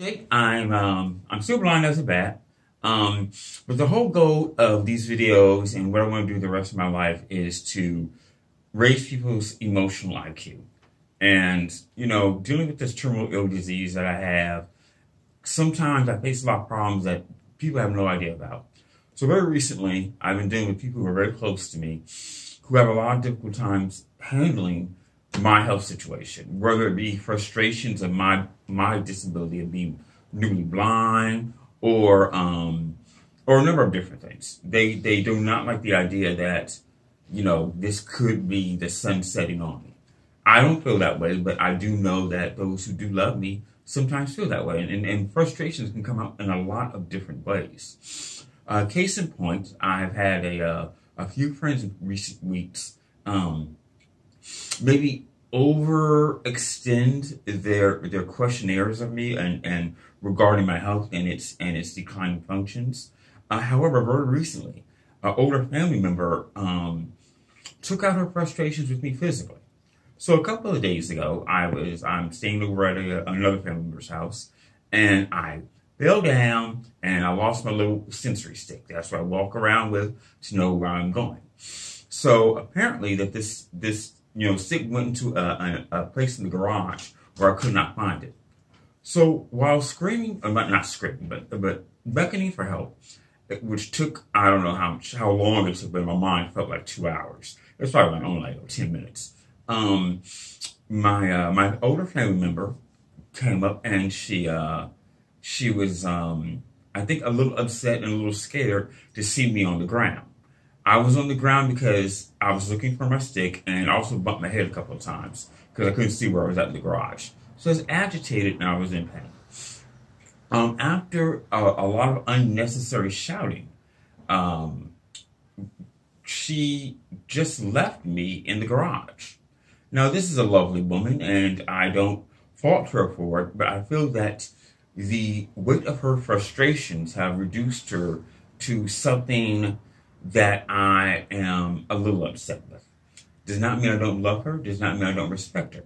I'm still blind as a bat. But the whole goal of these videos and what I want to do the rest of my life is to raise people's emotional IQ. And, dealing with this terminal ill disease that I have, sometimes I face a lot of problems that people have no idea about. So very recently, I've been dealing with people who are very close to me, who have a lot of difficult times handling my health situation, whether it be frustrations of my disability of being newly blind or a number of different things. They do not like the idea that, this could be the sun setting on me. I don't feel that way, but I do know that those who do love me sometimes feel that way. And frustrations can come out in a lot of different ways. Case in point, I've had a few friends in recent weeks maybe overextend their questionnaires of me and regarding my health and its declining functions. However, very recently, an older family member took out her frustrations with me physically. So a couple of days ago, I'm staying over at another family member's house, and I fell down and I lost my little sensory stick. That's what I walk around with to know where I'm going. So apparently that this stick went into a place in the garage where I could not find it. So while screaming, not screaming, but beckoning for help, which took, I don't know how long it took, but in my mind felt like 2 hours. It's probably only like 10 minutes. My older family member came up and she was, I think, a little upset and a little scared to see me on the ground. I was on the ground because I was looking for my stick and also bumped my head a couple of times because I couldn't see where I was at in the garage. So I was agitated and I was in pain. After a lot of unnecessary shouting, she just left me in the garage. Now, this is a lovely woman and I don't fault her for it, but I feel that the weight of her frustrations have reduced her to something that I am a little upset with. Does not mean I don't love her, does not mean I don't respect her.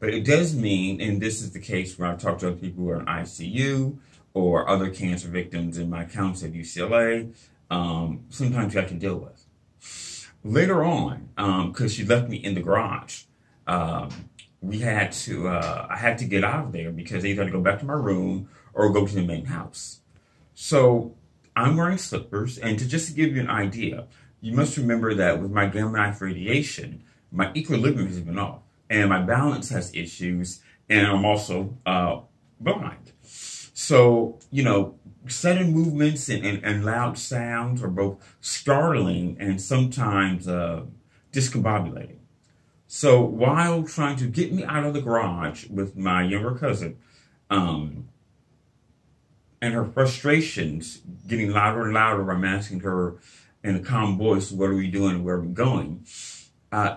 But it does mean, and this is the case when I talk to other people who are in ICU or other cancer victims in my counts at UCLA, sometimes you have to deal with. Later on, because she left me in the garage, I had to get out of there because I either had to go back to my room or go to the main house. So I'm wearing slippers, and just to give you an idea, you must remember that with my gamma knife radiation, my equilibrium has been off, and my balance has issues, and I'm also blind. So, sudden movements and loud sounds are both startling and sometimes discombobulating. So while trying to get me out of the garage with my younger cousin, and her frustrations getting louder and louder, I'm asking her in a calm voice, what are we doing, where are we going?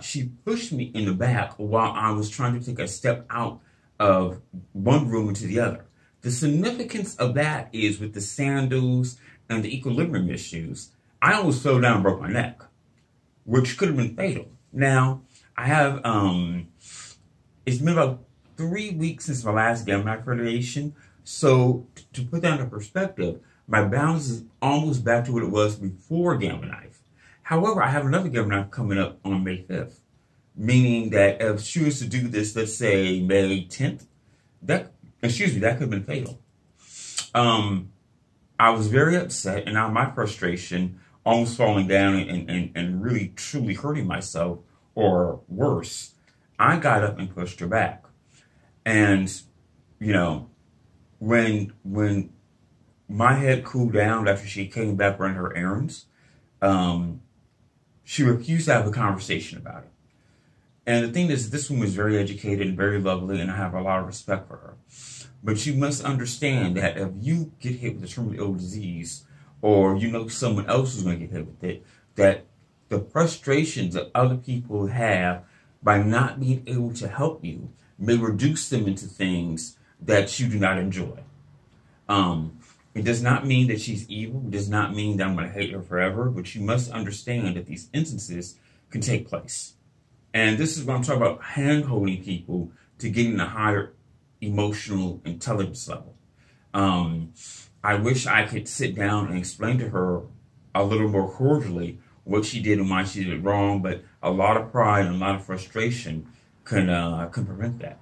She pushed me in the back while I was trying to take a step out of one room into the other. The significance of that is with the sandals and the equilibrium issues, I almost fell down and broke my neck, which could have been fatal. Now, I have, it's been about 3 weeks since my last gamma knife radiation. So to put that into perspective, my balance is almost back to what it was before gamma knife. However, I have another gamma knife coming up on May 5th, meaning that if she was to do this, let's say May 10th, that could have been fatal. I was very upset, and now my frustration, almost falling down and really truly hurting myself, or worse, I got up and pushed her back. And, when my head cooled down after she came back running her errands, she refused to have a conversation about it. And the thing is, this woman was very educated and very lovely, and I have a lot of respect for her. But you must understand that if you get hit with a terminal ill disease, or someone else is going to get hit with it, that the frustrations that other people have by not being able to help you may reduce them into things that you do not enjoy. It does not mean that she's evil. It does not mean that I'm going to hate her forever. But you must understand that these instances can take place. And this is what I'm talking about, hand-holding people to getting a higher emotional intelligence level. I wish I could sit down and explain to her a little more cordially what she did and why she did it wrong, but a lot of pride and a lot of frustration can prevent that.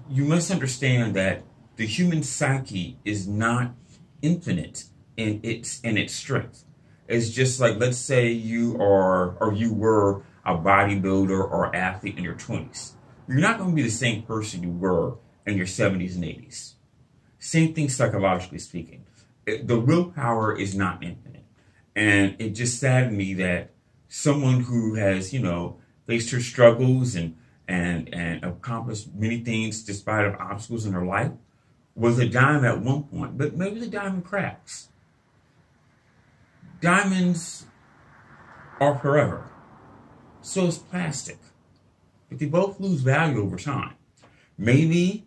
You must understand that the human psyche is not infinite in its strength. It's just like, let's say you are or you were a bodybuilder or athlete in your 20s. You're not going to be the same person you were in your 70s and 80s. Same thing psychologically speaking. The willpower is not infinite. And it just saddened me that someone who has, faced her struggles and accomplished many things despite of obstacles in her life was a diamond at one point, but maybe the diamond cracks. Diamonds are forever. So is plastic. But they both lose value over time. Maybe,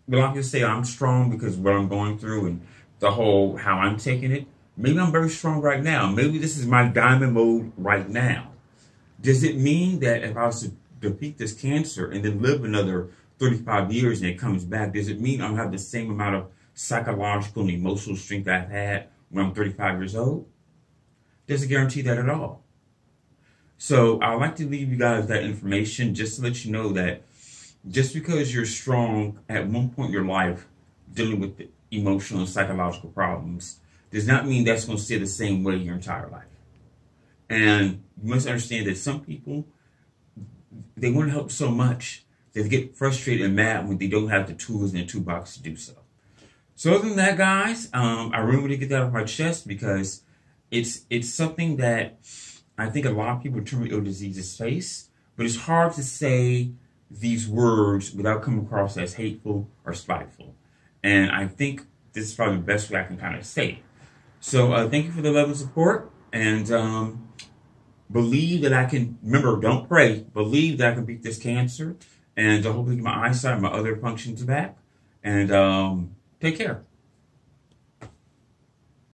but like I say, I'm strong because of what I'm going through and the whole how I'm taking it. Maybe I'm very strong right now. Maybe this is my diamond mode right now. Does it mean that if I was to defeat this cancer and then live another 35 years and it comes back, does it mean I'll have the same amount of psychological and emotional strength I've had when I'm 35 years old? Doesn't guarantee that at all. So I'd like to leave you guys that information just to let you know that just because you're strong at one point in your life dealing with the emotional and psychological problems does not mean that's going to stay the same way your entire life. And you must understand that some people, they want to help so much that they get frustrated and mad when they don't have the tools in the toolbox to do so. So other than that, guys, I really want to get that off my chest because it's something that I think a lot of people with terminal ill diseases face, but it's hard to say these words without coming across as hateful or spiteful. And I think this is probably the best way I can kind of say it. So thank you for the love and support, and believe that I can, remember, don't pray, believe that I can beat this cancer, and hopefully get my eyesight and my other functions back, and take care.